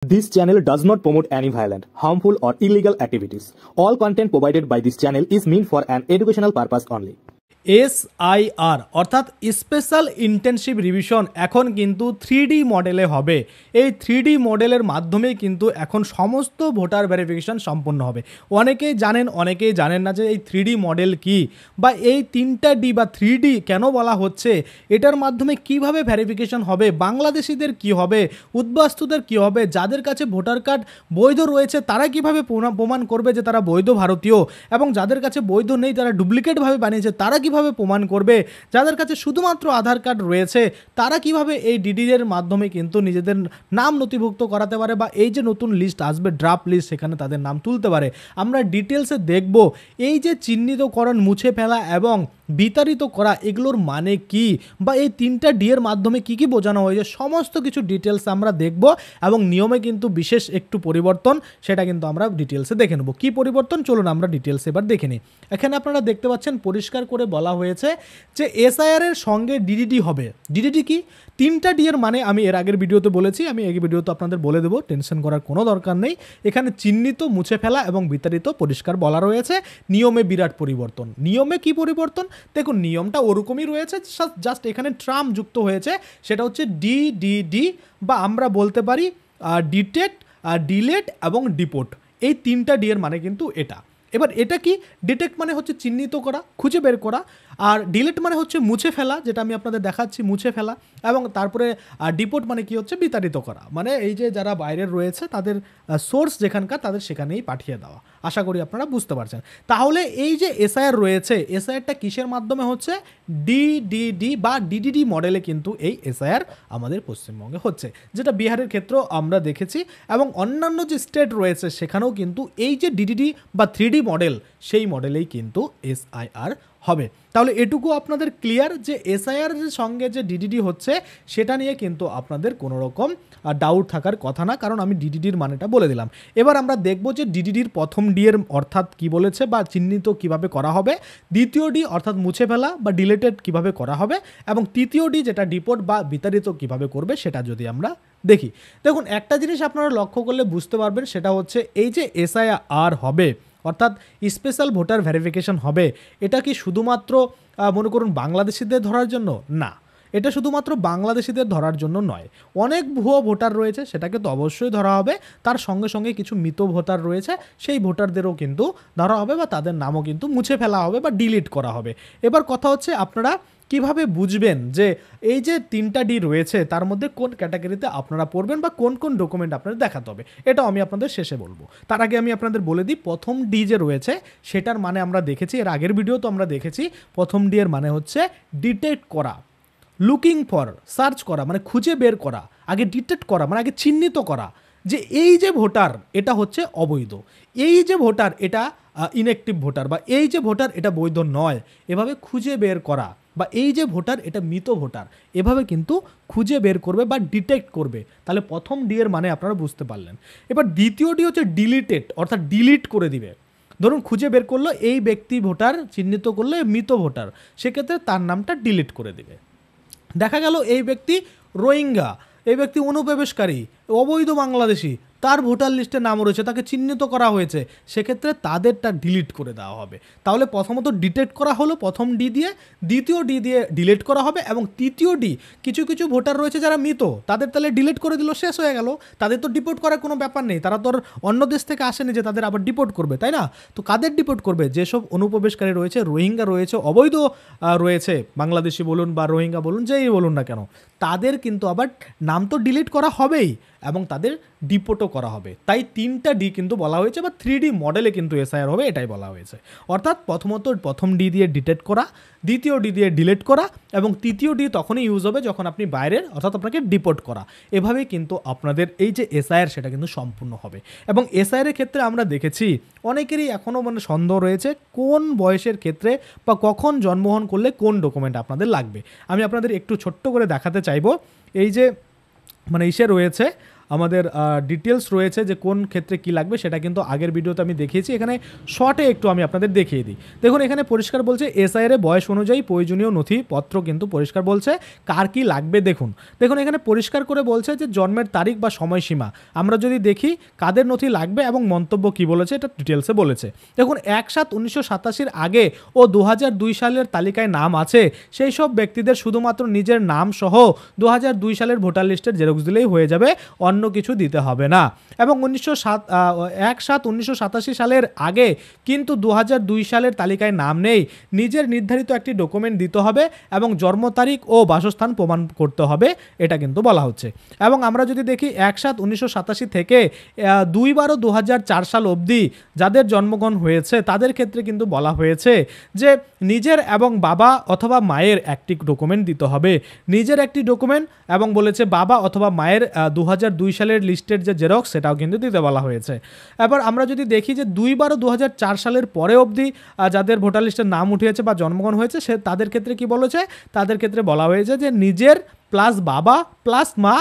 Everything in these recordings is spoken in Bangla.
This channel does not promote any violent, harmful, or illegal activities. All content provided by this channel is meant for an educational purpose only. SIR অর্থাৎ স্পেশাল ইন্টেনসিভ রিভিশন এখন কিন্তু 3D মডেলে হবে। এই 3D মডেলের মাধ্যমে কিন্তু এখন সমস্ত ভোটার ভেরিফিকেশন সম্পন্ন হবে। অনেকেই জানেন অনেকেই জানেন না যে এই 3D মডেল কি বা এই 3টা ডি বা 3D কেন বলা হচ্ছে, এটার মাধ্যমে কিভাবে ভেরিফিকেশন হবে, বাংলাদেশিদের কি হবে, উদ্বাস্তুদের কি হবে, যাদের কাছে ভোটার কার্ড বৈধ রয়েছে তারা কিভাবে প্রমাণ করবে যে তারা বৈধ ভারতীয়, এবং যাদের কাছে বৈধ নেই তারা ডুপ্লিকেটভাবে বানিয়েছে তারা কিভাবে প্রমাণ করবে, যাদের কাছে শুধুমাত্র আধার কার্ড রয়েছে তারা কিভাবে এই ডিডির মাধ্যমে কিন্তু নিজেদের নাম নথিভুক্ত করাতে পারে, বা এই যে নতুন লিস্ট আসবে ড্রাফট লিস্ট সেখানে তাদের নাম তুলতে পারে। আমরা ডিটেলসে দেখব এই যে চিহ্নিতকরণ, মুছে ফেলা এবং বিতাড়িত করা এগুলোর মানে কি, বা এই 3টা ডি এর মাধ্যমে কি কি বোঝানো হয়েছে সমস্ত কিছু ডিটেলস আমরা দেখব। এবং নিয়মে কিন্তু বিশেষ একটু পরিবর্তন, সেটা কিন্তু আমরা ডিটেলসে দেখে নেব। কি পরিবর্তন চলুন আমরা ডিটেলসে এবার দেখে নিই। এখানে আপনারা দেখতে পাচ্ছেন পরিষ্কার করে বলা হয়েছে যে SIR এর সঙ্গে ডিডিডি হবে। ডিডিডি কি? 3টা ডি এর মানে আমি এর আগের ভিডিওতে বলেছি, আমি এই ভিডিওতে আপনাদের বলে দেবো, টেনশন করার কোনো দরকার নেই। এখানে চিহ্নিত, মুছে ফেলা এবং বিতাড়িত পরিষ্কার বলা রয়েছে। নিয়মে বিরাট পরিবর্তন। নিয়মে কি পরিবর্তন? দেখুন নিয়মটা ওরকমই রয়েছে, জাস্ট এখানে ট্রাম যুক্ত হয়েছে, সেটা হচ্ছে ডিডিডি, বা আমরা বলতে পারি ডিটেক্ট, ডিলেট এবং ডিপোর্ট। এই 3টা ডি এর মানে কিন্তু এটা। এবার এটা কি? ডিটেক্ট মানে হচ্ছে চিহ্নিত করা, খুঁজে বের করা, আর ডিলেট মানে হচ্ছে মুছে ফেলা, যেটা আমি আপনাদের দেখাচ্ছি মুছে ফেলা, এবং তারপরে ডিপোর্ট মানে কি হচ্ছে বিতাড়িত করা, মানে এই যে যারা বাইরের রয়েছে তাদের সোর্স যেখানকার তাদের সেখানেই পাঠিয়ে দেওয়া। আশা করি আপনারা বুঝতে পারছেন। তাহলে এই যে SIR রয়েছে, SIRটা কিসের মাধ্যমে হচ্ছে? ডিডিডি বা ডিডিডি মডেলে কিন্তু এই SIR আমাদের পশ্চিমবঙ্গে হচ্ছে, যেটা বিহারের ক্ষেত্রেও আমরা দেখেছি, এবং অন্যান্য যে স্টেট রয়েছে সেখানেও কিন্তু এই যে ডিডিডি বা 3D মডেল, সেই মডেলেই কিন্তু SIR হবে। তাহলে এটুকু আপনাদের ক্লিয়ার যে SIR এর সঙ্গে যে ডিডিডি হচ্ছে সেটা নিয়ে কিন্তু আপনাদের কোনো রকম ডাউট থাকার কথা না, কারণ আমি ডিডিডির মানেটা বলে দিলাম। এবার আমরা দেখব যে ডিডিডির প্রথম ডি এর অর্থাৎ কি বলেছে, বা চিহ্নিত কিভাবে করা হবে, দ্বিতীয় ডি অর্থাৎ মুছে ফেলা বা ডিলেটেড কিভাবে করা হবে, এবং তৃতীয় ডি যেটা ডিপোর্ট বা বিতাড়িত কিভাবে করবে সেটা যদি আমরা দেখি। দেখুন একটা জিনিস আপনারা লক্ষ্য করলে বুঝতে পারবেন, সেটা হচ্ছে এই যে SIR হবে অর্থাৎ স্পেশাল ভোটার ভেরিফিকেশন হবে, এটা কি শুধুমাত্র মনে করুন বাংলাদেশিদের ধরার জন্য? না, এটা শুধুমাত্র বাংলাদেশিদের ধরার জন্য নয়। অনেক ভুয়ো ভোটার রয়েছে, সেটাকে তো অবশ্যই ধরা হবে। তার সঙ্গে সঙ্গে কিছু মৃত ভোটার রয়েছে, সেই ভোটারদেরও কিন্তু ধরা হবে, বা তাদের নামও কিন্তু মুছে ফেলা হবে বা ডিলিট করা হবে। এবার কথা হচ্ছে আপনারা কিভাবে বুঝবেন যে এই যে 3টা ডি রয়েছে তার মধ্যে কোন ক্যাটাগরিতে আপনারা পড়বেন, বা কোন কোন ডকুমেন্ট আপনাদের দেখাতে হবে, এটাও আমি আপনাদের শেষে বলবো। তার আগে আমি আপনাদের বলে দিই, প্রথম ডি যে রয়েছে সেটার মানে আমরা দেখেছি, এর আগের ভিডিও তো আমরা দেখেছি, প্রথম ডি এর মানে হচ্ছে ডিটেক্ট করা, লুকিং ফর, সার্চ করা মানে খুঁজে বের করা, আগে ডিটেক্ট করা মানে আগে চিহ্নিত করা যে এই যে ভোটার এটা হচ্ছে অবৈধ, এই যে ভোটার এটা ইনঅ্যাক্টিভ ভোটার, বা এই যে ভোটার এটা বৈধ নয়, এভাবে খুঁজে বের করা, বা এই যে ভোটার এটা মৃত ভোটার, এভাবে কিন্তু খুঁজে বের করবে বা ডিটেক্ট করবে। তাহলে প্রথম ডি এর মানে আপনারা বুঝতে পারলেন। এবার দ্বিতীয় ডি হচ্ছে ডিলিটেড, অর্থাৎ ডিলিট করে দিবে। ধরুন খুঁজে বের করলো এই ব্যক্তি ভোটার, চিহ্নিত করলো মৃত ভোটার, সেক্ষেত্রে তার নামটা ডিলিট করে দিবে। দেখা গেল এই ব্যক্তি রোহিঙ্গা, এই ব্যক্তি অনুপ্রবেশকারী, অবৈধ বাংলাদেশি, তার ভোটার লিস্টে নাম রয়েছে, তাকে চিহ্নিত করা হয়েছে, সেক্ষেত্রে তাদেরটা ডিলিট করে দেওয়া হবে। তাহলে প্রথমত ডিটেক্ট করা হলো প্রথম ডি দিয়ে, দ্বিতীয় ডি দিয়ে ডিলিট করা হবে, এবং তৃতীয় ডি কিছু কিছু ভোটার রয়েছে যারা মৃত, তাদের তাহলে ডিলিট করে দিল, শেষ হয়ে গেল। তাদের তো ডিপোর্ট করার কোনো ব্যাপার নেই, তারা তো অন্য দেশ থেকে আসেনি যে তাদের আবার ডিপোর্ট করবে, তাই না? তো কাদের ডিপোর্ট করবে? যেসব অনুপ্রবেশকারী রয়েছে, রোহিঙ্গা রয়েছে, অবৈধ রয়েছে, বাংলাদেশি বলুন বা রোহিঙ্গা বলুন, যেই বলুন না কেন, তাদের কিন্তু আবার নাম তো ডিলিট করা হবেই, এবং তাদের ডিপোর্টও করা হবে। তাই 3টা ডি কিন্তু বলা হয়েছে, বা 3D মডেলে কিন্তু SIR হবে, এটাই বলা হয়েছে। অর্থাৎ প্রথমত প্রথম ডি দিয়ে ডিটেক্ট করা, দ্বিতীয় ডি দিয়ে ডিলিট করা, এবং তৃতীয় ডি তখনই ইউজ হবে যখন আপনি বাইরের, অর্থাৎ আপনাকে ডিপোর্ট করা। এভাবেই কিন্তু আপনাদের এই যে SIR সেটা কিন্তু সম্পূর্ণ হবে। এবং SIR এর ক্ষেত্রে আমরা দেখেছি অনেকেরই এখনও মানে সন্দেহ রয়েছে কোন বয়সের ক্ষেত্রে বা কখন জন্মগ্রহণ করলে কোন ডকুমেন্ট আপনাদের লাগবে। আমি আপনাদের একটু ছোট্ট করে দেখাতে চাইবো। এই যে মানে ইসে রয়েছে আমাদের ডিটেলস রয়েছে যে কোন ক্ষেত্রে কি লাগবে, সেটা কিন্তু আগের ভিডিওতে আমি দেখিয়েছি। এখানে শর্টে একটু আমি আপনাদের দেখিয়ে দিই। দেখুন এখানে পরিষ্কার বলছে এসআইআর বয়স অনুযায়ী প্রয়োজনীয় নথিপত্র কিন্তু পরিষ্কার বলছে কার কি লাগবে। দেখুন এখানে পরিষ্কার করে বলছে যে জন্মের তারিখ বা সময়সীমা আমরা যদি দেখি কাদের নথি লাগবে এবং মন্তব্য কি বলেছে এটা ডিটেলসে বলেছে। দেখুন 1/7/1987 আগে ও 2002 সালের তালিকায় নাম আছে সেই সব ব্যক্তিদের শুধুমাত্র নিজের নাম সহ 2002 সালের ভোটার লিস্টের জেরক্স দিলেই হয়ে যাবে, অন্য কিছু দিতে হবে না। এবং 1/7/1987 সালের আগে কিন্তু 2002 সালের তালিকায় নাম নেই, নিজের নির্ধারিত একটি ডকুমেন্ট দিতে হবে এবং জন্ম তারিখ ও বাসস্থান প্রমাণ করতে হবে, এটা কিন্তু বলা হচ্ছে। এবং আমরা যদি দেখি 1/7/1987 থেকে 2/12/2004 সাল অবধি যাদের জন্মগ্রহণ হয়েছে তাদের ক্ষেত্রে কিন্তু বলা হয়েছে যে নিজের এবং বাবা অথবা মায়ের একটি ডকুমেন্ট দিতে হবে, নিজের একটি ডকুমেন্ট এবং বলেছে বাবা অথবা মায়ের 2002 সালের লিস্টের যে জেরক্স সেটাও কিন্তু দিতে বলা হয়েছে। এবার আমরা যদি দেখি যে 2/12/2004 সালের পরে অবধি যাদের ভোটার লিস্টের নাম উঠিয়েছে বা জন্মগ্রহণ হয়েছে সে তাদের ক্ষেত্রে কি বলেছে, তাদের ক্ষেত্রে বলা হয়েছে যে নিজের প্লাস বাবা প্লাস মা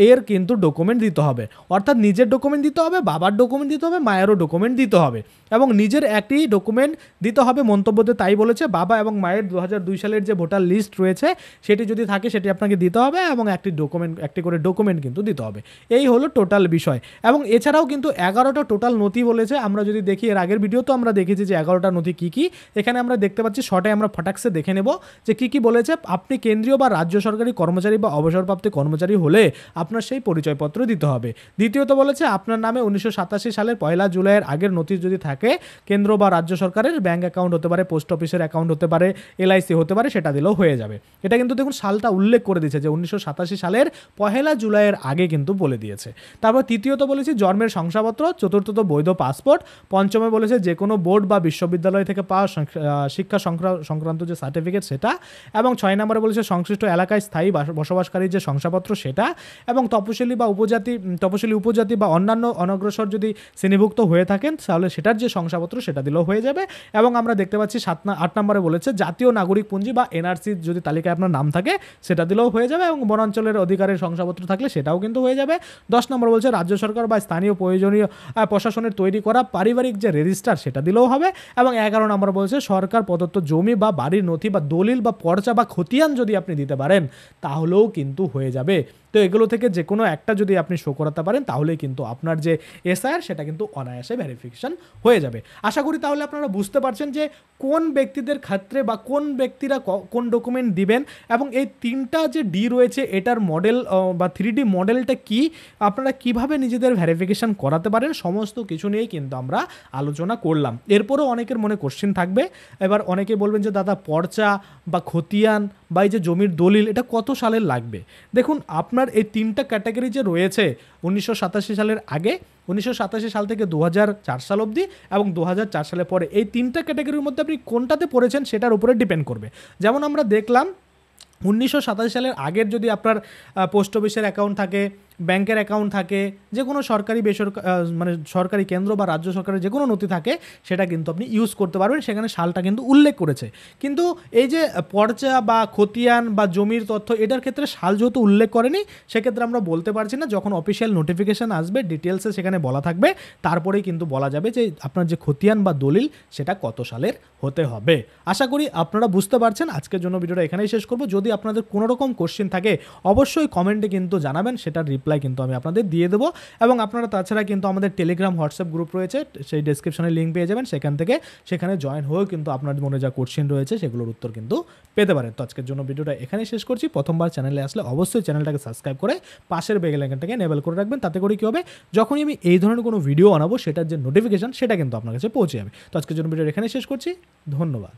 এর কিন্তু ডকুমেন্ট দিতে হবে, অর্থাৎ নিজের ডকুমেন্ট দিতে হবে, বাবার ডকুমেন্ট দিতে হবে, মায়েরও ডকুমেন্ট দিতে হবে এবং নিজের একটি ডকুমেন্ট দিতে হবে। মন্তব্যতে তাই বলেছে, বাবা এবং মায়ের 2002 সালের যে ভোটার লিস্ট রয়েছে সেটি যদি থাকে সেটি আপনাকে দিতে হবে এবং একটি করে ডকুমেন্ট কিন্তু দিতে হবে। এই হলো টোটাল বিষয়। এবং এছাড়াও কিন্তু 11টা টোটাল নথি বলেছে। আমরা যদি দেখি এর আগের ভিডিও তো আমরা দেখেছি যে 11টা নথি কী কী, এখানে আমরা দেখতে পাচ্ছি শর্টে আমরা ফটাকসে দেখে নেব যে কী কী বলেছে। আপনি কেন্দ্রীয় বা রাজ্য সরকারি কর্মচারী বা অবসরপ্রাপ্ত কর্মচারী হলে আপনার সেই পরিচয়পত্র দিতে হবে। দ্বিতীয়ত বলেছে আপনার নামে 1987 সালের 1 জুলাইয়ের আগের নোটিশ যদি থাকে, কেন্দ্র বা রাজ্য সরকারের ব্যাংক অ্যাকাউন্ট হতে পারে, পোস্ট অফিসের অ্যাকাউন্ট হতে পারে, এলআইসি হতে পারে, সেটা দিলেও হয়ে যাবে। এটা কিন্তু দেখুন সালটা উল্লেখ করে দিয়েছে যে 1987 সালের 1 জুলাইয়ের আগে কিন্তু বলে দিয়েছে। তারপর তৃতীয়ত বলেছি জন্মের শংসাপত্র, চতুর্থত বৈধ পাসপোর্ট, পঞ্চমে বলেছে যে কোনো বোর্ড বা বিশ্ববিদ্যালয় থেকে পাওয়া শিক্ষা সংক্রান্ত যে সার্টিফিকেট সেটা, এবং 6 নম্বরে বলেছে সংশ্লিষ্ট এলাকায় স্থায়ী বসবাসকারী যে শংসাপত্র সেটা, এবং তপশিলি উপজাতি বা অন্যান্য অনগ্রসর যদি শ্রেণীভুক্ত হয়ে থাকেন তাহলে সেটার যে শংসাপত্র সেটা দিলেও হয়ে যাবে। এবং আমরা দেখতে পাচ্ছি 8 নম্বরে বলেছে জাতীয় নাগরিক পঞ্জি বা এনআরসি যদি তালিকায় আপনার নাম থাকে সেটা দিলেও হয়ে যাবে, এবং বনাঞ্চলের অধিকারের শংসাপত্র থাকলে সেটাও কিন্তু হয়ে যাবে। 10 নম্বর বলছে রাজ্য সরকার বা স্থানীয় প্রয়োজনীয় প্রশাসনের তৈরি করা পারিবারিক যে রেজিস্টার সেটা দিলেও হবে। এবং 11 নম্বর বলছে সরকার প্রদত্ত জমি বা বাড়ির নথি বা দলিল বা পর্চা বা খতিয়ান যদি আপনি দিতে পারেন তাহলেও কিন্তু হয়ে যাবে। তো এগুলো থেকে যে কোনো একটা যদি আপনি শো করাতে পারেন তাহলেই কিন্তু আপনার যে এসআইআর সেটা কিন্তু অনায়াসে ভেরিফিকেশন হয়ে যাবে। আশা করি তাহলে আপনারা বুঝতে পারছেন যে কোন ব্যক্তিদের ক্ষেত্রে বা কোন ব্যক্তিরা কোন ডকুমেন্ট দিবেন, এবং এই 3টা যে ডি রয়েছে এটার মডেল বা 3D মডেলটা কি, আপনারা কিভাবে নিজেদের ভেরিফিকেশন করাতে পারেন, সমস্ত কিছু নিয়েই কিন্তু আমরা আলোচনা করলাম। এরপরও অনেকের মনে কোশ্চেন থাকবে। এবার অনেকে বলবেন যে দাদা পর্চা বা খতিয়ান বা এই যে জমির দলিল এটা কত সালের লাগবে। দেখুন আপনার এই 3টা ক্যাটাগরি যে রয়েছে 1987 সালের আগে, 1987 সাল থেকে 2004 সাল অবধি এবং 2004 সালের পরে, এই 3টা ক্যাটাগরির মধ্যে আপনি কোনটাতে পড়েছেন সেটার উপরে ডিপেন্ড করবে। যেমন আমরা দেখলাম 1987 সালের আগের যদি আপনার পোস্ট অফিসের অ্যাকাউন্ট থাকে, ব্যাংকের অ্যাকাউন্ট থাকে, যে কোনো সরকারি মানে সরকারি কেন্দ্র বা রাজ্য সরকারের যে কোনো নথি থাকে সেটা কিন্তু আপনি ইউজ করতে পারবেন, সেখানে সালটা কিন্তু উল্লেখ করেছে। কিন্তু এই যে পর্চা বা খতিয়ান বা জমির তথ্য এটার ক্ষেত্রে সাল যেহেতু উল্লেখ করেনি সেক্ষেত্রে আমরা বলতে পারছি না। যখন অফিসিয়াল নোটিফিকেশান আসবে ডিটেলসে সেখানে বলা থাকবে, তারপরেই কিন্তু বলা যাবে যে আপনার যে খতিয়ান বা দলিল সেটা কত সালের হতে হবে। আশা করি আপনারা বুঝতে পারছেন। আজকের জন্য ভিডিওটা এখানেই শেষ করব। যদি আপনাদের কোনো রকম কোশ্চেন থাকে অবশ্যই কমেন্টে কিন্তু জানাবেন, সেটার রিপ্লাই কিন্তু আমি আপনাদের দিয়ে দেবো। এবং আপনারা তাছাড়া কিন্তু আমাদের টেলিগ্রাম হোয়াটসঅ্যাপ গ্রুপ রয়েছে, সেই ডেসক্রিপশনে লিঙ্ক পেয়ে যাবেন, সেখানে জয়েন হয়েও কিন্তু আপনার মনে যা কোশ্চেন রয়েছে সেগুলোর উত্তর কিন্তু পেতে পারেন। তো আজকের জন্য ভিডিওটা এখানেই শেষ করছি। প্রথমবার চ্যানেলে আসলে অবশ্যই চ্যানেলটাকে সাবস্ক্রাইব করে পাশের বেল আইকনটাকে এনেবল করে রাখবেন, তাতে করে কী হবে যখনই আমি এই ধরনের কোনো ভিডিও বানাবো সেটার যে নোটিফিকেশন সেটা কিন্তু আপনার কাছে পৌঁছে যাবে। তো আজকের জন্য ভিডিও এখানেই শেষ করছি। ধন্যবাদ।